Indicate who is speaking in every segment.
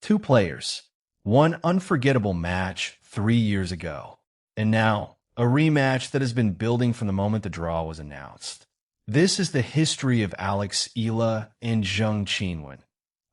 Speaker 1: Two players, one unforgettable match 3 years ago, and now a rematch that has been building from the moment the draw was announced. This is the history of Alex Eala and Zheng Qinwen,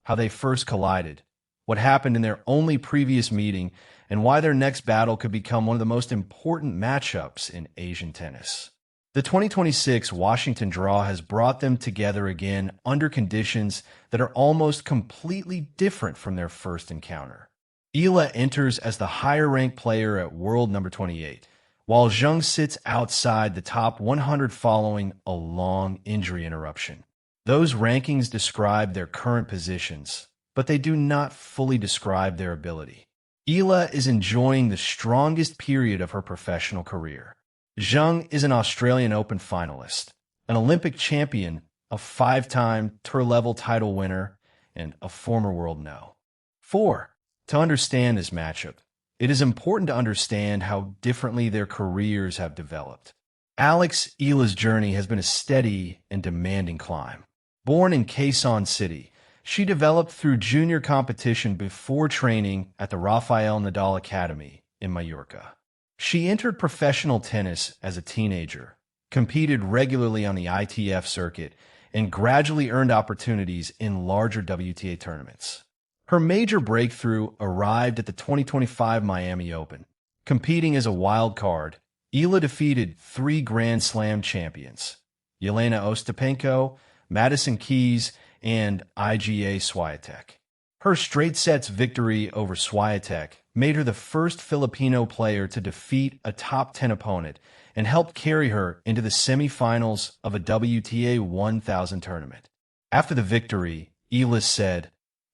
Speaker 1: how they first collided, what happened in their only previous meeting, and why their next battle could become one of the most important matchups in Asian tennis. The 2026 Washington draw has brought them together again under conditions that are almost completely different from their first encounter. Eala enters as the higher-ranked player at world number 28, while Zheng sits outside the top 100 following a long injury interruption. Those rankings describe their current positions, but they do not fully describe their ability. Eala is enjoying the strongest period of her professional career. Zheng is an Australian Open finalist, an Olympic champion, a five-time tour-level title winner, and a former world no. 4. To understand this matchup, it is important to understand how differently their careers have developed. Alex Eala's journey has been a steady and demanding climb. Born in Quezon City, she developed through junior competition before training at the Rafael Nadal Academy in Mallorca. She entered professional tennis as a teenager, competed regularly on the ITF circuit, and gradually earned opportunities in larger WTA tournaments. Her major breakthrough arrived at the 2025 Miami Open. Competing as a wild card, Eala defeated three Grand Slam champions, Jelena Ostapenko, Madison Keys, and Iga Swiatek. Her straight sets victory over Swiatek made her the first Filipino player to defeat a top 10 opponent and helped carry her into the semifinals of a WTA 1000 tournament. After the victory, Eala said,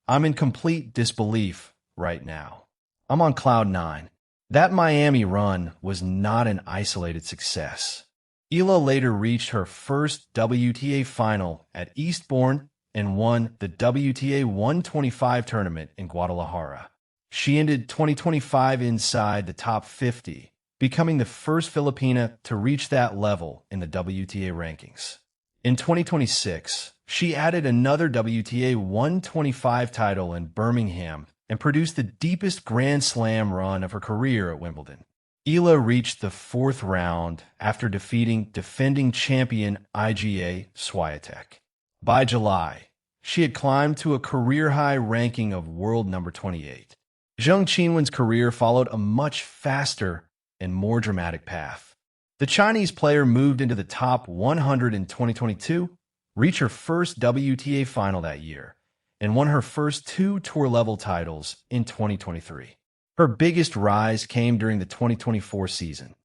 Speaker 1: "I'm in complete disbelief right now. I'm on cloud 9. That Miami run was not an isolated success." Eala later reached her first WTA final at Eastbourne and won the WTA 125 tournament in Guadalajara. She ended 2025 inside the top 50, becoming the first Filipina to reach that level in the WTA rankings. In 2026, she added another WTA 125 title in Birmingham and produced the deepest Grand Slam run of her career at Wimbledon. Eala reached the fourth round after defeating defending champion Iga Swiatek. By July, she had climbed to a career-high ranking of world number 28. Zheng Qinwen's career followed a much faster and more dramatic path. The Chinese player moved into the top 100 in 2022, reached her first WTA final that year, and won her first two tour-level titles in 2023. Her biggest rise came during the 2024 season.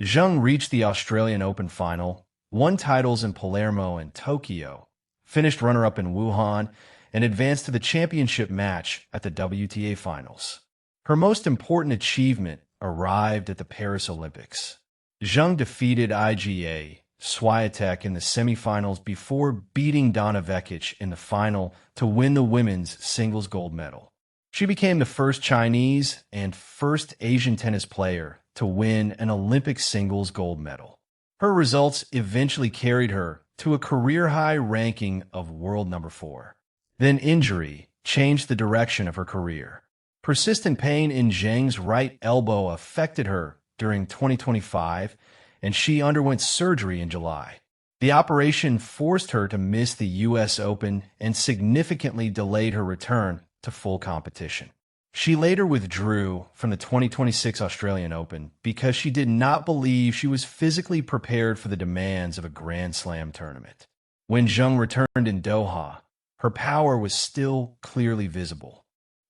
Speaker 1: Zheng reached the Australian Open final, won titles in Palermo and Tokyo, finished runner-up in Wuhan, and advanced to the championship match at the WTA finals. Her most important achievement arrived at the Paris Olympics. Zheng defeated Iga Swiatek in the semifinals before beating Donna Vekic in the final to win the women's singles gold medal. She became the first Chinese and first Asian tennis player to win an Olympic singles gold medal. Her results eventually carried her to a career-high ranking of world number 4. Then injury changed the direction of her career. Persistent pain in Zheng's right elbow affected her during 2025, and she underwent surgery in July. The operation forced her to miss the U.S. Open and significantly delayed her return to full competition. She later withdrew from the 2026 Australian Open because she did not believe she was physically prepared for the demands of a Grand Slam tournament. When Zheng returned in Doha, her power was still clearly visible.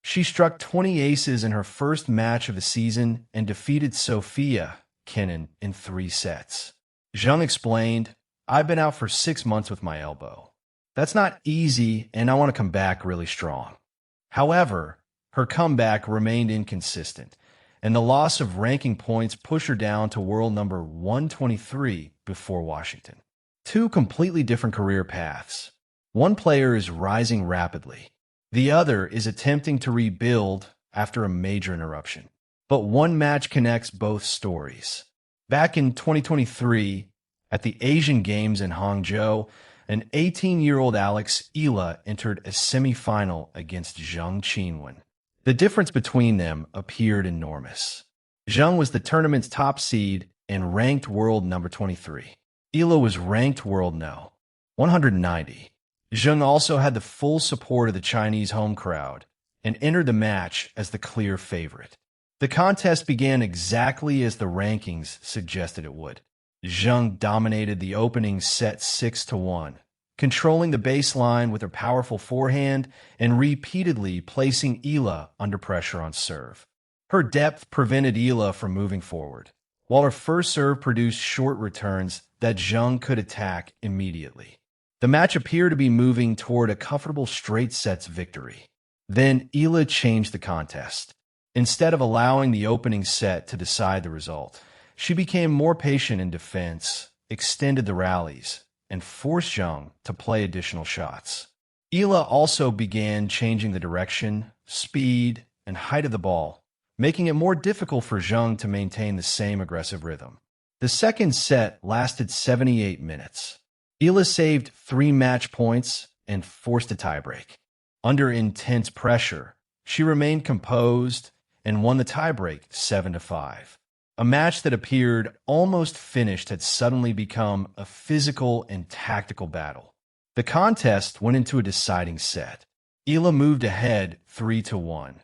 Speaker 1: She struck 20 aces in her first match of the season and defeated Sofia Kenin in 3 sets. Zheng explained, "I've been out for 6 months with my elbow. That's not easy, and I want to come back really strong." However, her comeback remained inconsistent, and the loss of ranking points pushed her down to world number 123 before Washington. Two completely different career paths. One player is rising rapidly. The other is attempting to rebuild after a major interruption. But one match connects both stories. Back in 2023, at the Asian Games in Hangzhou, an 18-year-old Alex Eala entered a semifinal against Zheng Qinwen. The difference between them appeared enormous. Zheng was the tournament's top seed and ranked world number 23. Eala was ranked world no. 190. Zheng also had the full support of the Chinese home crowd and entered the match as the clear favorite. The contest began exactly as the rankings suggested it would. Zheng dominated the opening set 6-1, controlling the baseline with her powerful forehand and repeatedly placing Eala under pressure on serve. Her depth prevented Eala from moving forward, while her first serve produced short returns that Zheng could attack immediately. The match appeared to be moving toward a comfortable straight sets victory. Then Eala changed the contest. Instead of allowing the opening set to decide the result, she became more patient in defense, extended the rallies, and forced Zheng to play additional shots. Eala also began changing the direction, speed, and height of the ball, making it more difficult for Zheng to maintain the same aggressive rhythm. The second set lasted 78 minutes. Eala saved 3 match points and forced a tiebreak. Under intense pressure, she remained composed and won the tiebreak 7-5. A match that appeared almost finished had suddenly become a physical and tactical battle. The contest went into a deciding set. Eala moved ahead 3-1,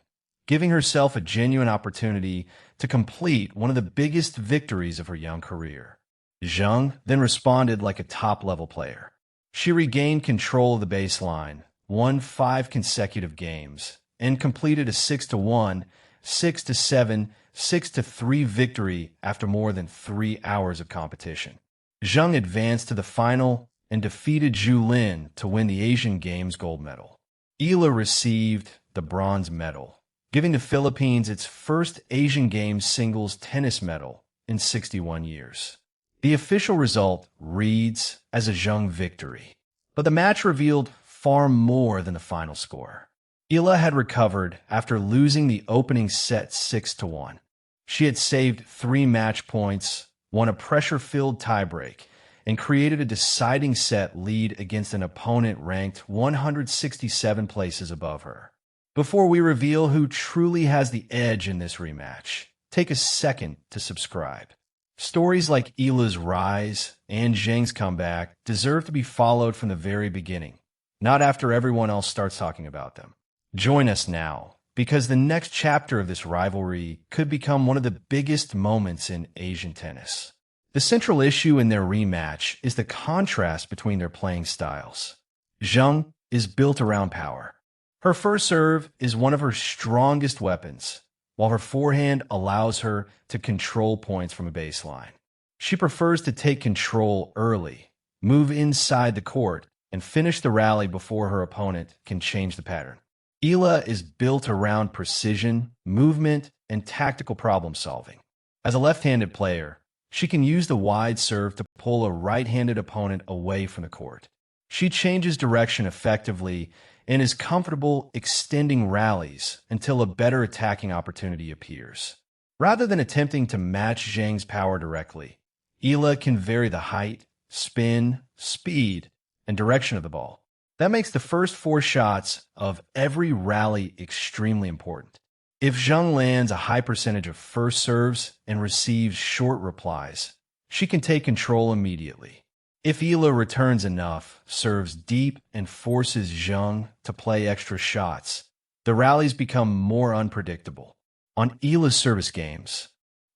Speaker 1: giving herself a genuine opportunity to complete one of the biggest victories of her young career. Zheng then responded like a top-level player. She regained control of the baseline, won 5 consecutive games, and completed a 6-1, 6-7, 6-3 victory after more than 3 hours of competition. Zheng advanced to the final and defeated Zhu Lin to win the Asian Games gold medal. Eala received the bronze medal, giving the Philippines its first Asian Games singles tennis medal in 61 years. The official result reads as a Zheng victory, but the match revealed far more than the final score. Eala had recovered after losing the opening set 6-1. She had saved 3 match points, won a pressure-filled tiebreak, and created a deciding set lead against an opponent ranked 167 places above her. Before we reveal who truly has the edge in this rematch, take a second to subscribe. Stories like Eala's rise and Zheng's comeback deserve to be followed from the very beginning, not after everyone else starts talking about them. Join us now, because the next chapter of this rivalry could become one of the biggest moments in Asian tennis. The central issue in their rematch is the contrast between their playing styles. Zheng is built around power. Her first serve is one of her strongest weapons, while her forehand allows her to control points from a baseline. She prefers to take control early, move inside the court, and finish the rally before her opponent can change the pattern. Eala is built around precision, movement, and tactical problem solving. As a left-handed player, she can use the wide serve to pull a right-handed opponent away from the court. She changes direction effectively and is comfortable extending rallies until a better attacking opportunity appears. Rather than attempting to match Zheng's power directly, Eala can vary the height, spin, speed, and direction of the ball. That makes the first 4 shots of every rally extremely important. If Zheng lands a high percentage of first serves and receives short replies, she can take control immediately. If Eala returns enough, serves deep, and forces Zheng to play extra shots, the rallies become more unpredictable. On Eala's service games,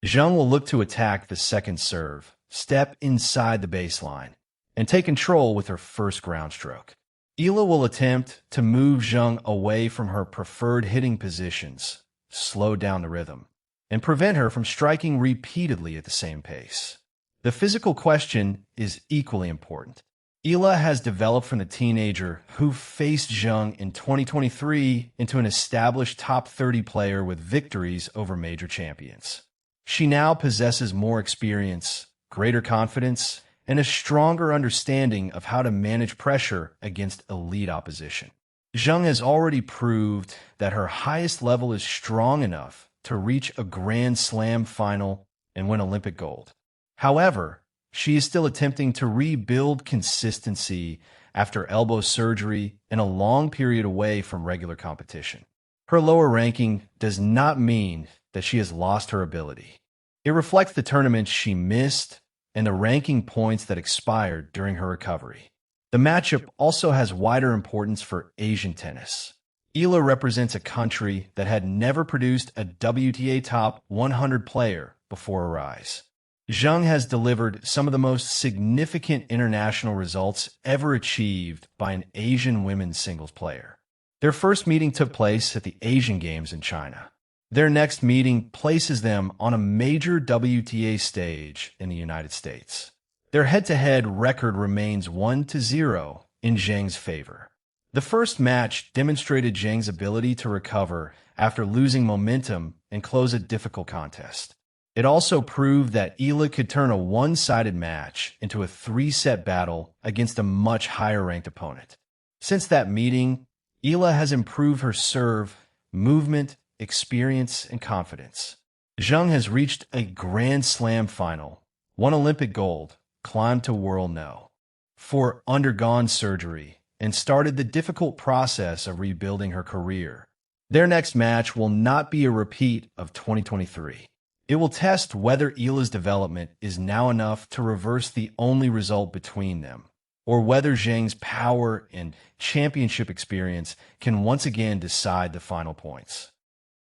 Speaker 1: Zheng will look to attack the second serve, step inside the baseline, and take control with her first ground stroke. Eala will attempt to move Zheng away from her preferred hitting positions, slow down the rhythm, and prevent her from striking repeatedly at the same pace. The physical question is equally important. Eala has developed from the teenager who faced Zheng in 2023 into an established top 30 player with victories over major champions. She now possesses more experience, greater confidence, and a stronger understanding of how to manage pressure against elite opposition. Zheng has already proved that her highest level is strong enough to reach a Grand Slam final and win Olympic gold. However, she is still attempting to rebuild consistency after elbow surgery and a long period away from regular competition. Her lower ranking does not mean that she has lost her ability. It reflects the tournaments she missed and the ranking points that expired during her recovery. The matchup also has wider importance for Asian tennis. Eala represents a country that had never produced a WTA Top 100 player before her rise. Zheng has delivered some of the most significant international results ever achieved by an Asian women's singles player. Their first meeting took place at the Asian Games in China. Their next meeting places them on a major WTA stage in the United States. Their head-to-head record remains 1-0 in Zheng's favor. The first match demonstrated Zheng's ability to recover after losing momentum and close a difficult contest. It also proved that Eala could turn a one-sided match into a three-set battle against a much higher-ranked opponent. Since that meeting, Eala has improved her serve, movement, experience, and confidence. Zheng has reached a Grand Slam final, won Olympic gold, climbed to World No. 4, undergone surgery, and started the difficult process of rebuilding her career. Their next match will not be a repeat of 2023. It will test whether Eala's development is now enough to reverse the only result between them, or whether Zheng's power and championship experience can once again decide the final points.